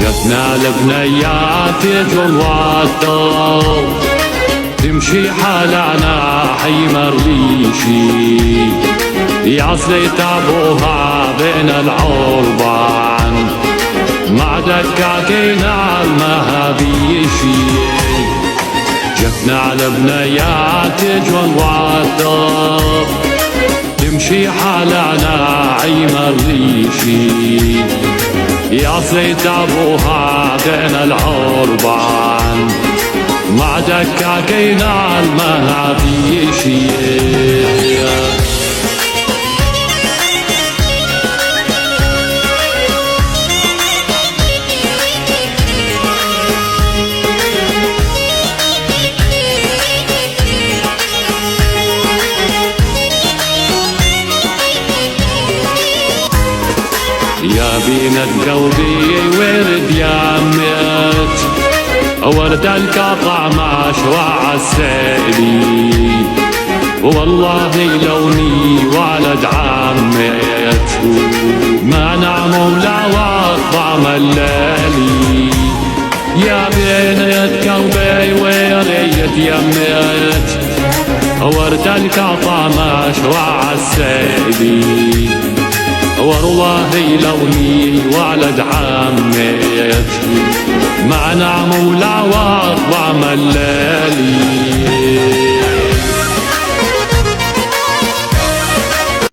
جتنا البنيات يجون وطوا تمشي حالنا حيمر ليشي يا صليت ابوها بين العربان مع دكاكينا المهابيشي جتنا البنيات يجون وطوا تمشي حالنا عيمر ليشي يا صيت ابوها بين العربان مع دكاكينا المهابيشي يا بينة قلبي ورد يمت ورد القطع مشروع السيلي والله لوني ولد عمت ما نعم ولا وطعم الليلي يا بينة قلبي ورد يمت ورد القطع مشروع السيلي والله لوني ولد عمتي مع نعم ولا وطعم الليلي